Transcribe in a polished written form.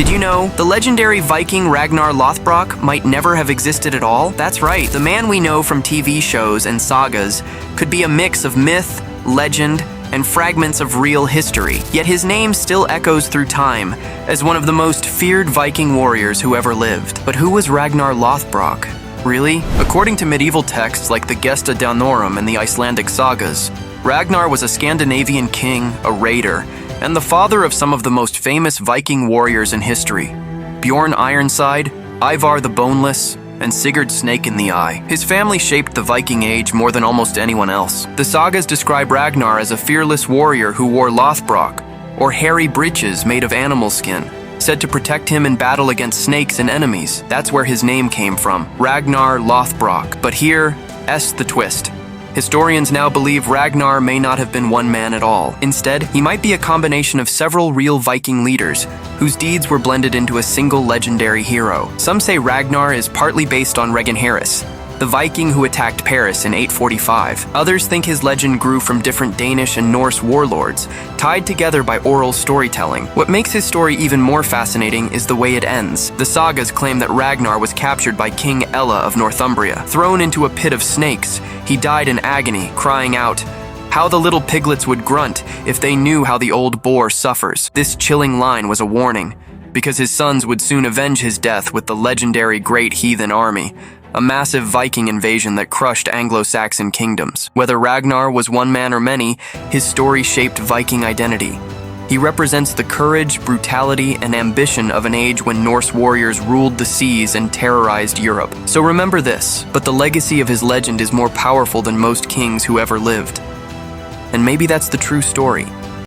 Did you know the legendary Viking Ragnar Lothbrok might never have existed at all? That's right, the man we know from TV shows and sagas could be a mix of myth, legend, and fragments of real history. Yet his name still echoes through time as one of the most feared Viking warriors who ever lived. But who was Ragnar Lothbrok? Really? According to medieval texts like the Gesta Danorum and the Icelandic sagas, Ragnar was a Scandinavian king, a raider, and the father of some of the most famous Viking warriors in history: Bjorn Ironside, Ivar the Boneless, and Sigurd Snake in the Eye. His family shaped the Viking Age more than almost anyone else. The sagas describe Ragnar as a fearless warrior who wore Lothbrok, or hairy breeches made of animal skin, said to protect him in battle against snakes and enemies. That's where his name came from, Ragnar Lothbrok. But here's the twist. Historians now believe Ragnar may not have been one man at all. Instead, he might be a combination of several real Viking leaders whose deeds were blended into a single legendary hero. Some say Ragnar is partly based on Reginharus, the Viking who attacked Paris in 845. Others think his legend grew from different Danish and Norse warlords, tied together by oral storytelling. What makes his story even more fascinating is the way it ends. The sagas claim that Ragnar was captured by King Ella of Northumbria. Thrown into a pit of snakes, he died in agony, crying out, "How the little piglets would grunt if they knew how the old boar suffers." This chilling line was a warning, because his sons would soon avenge his death with the legendary Great Heathen Army, a massive Viking invasion that crushed Anglo-Saxon kingdoms. Whether Ragnar was one man or many, his story shaped Viking identity. He represents the courage, brutality, and ambition of an age when Norse warriors ruled the seas and terrorized Europe. So remember this, but the legacy of his legend is more powerful than most kings who ever lived. And maybe that's the true story.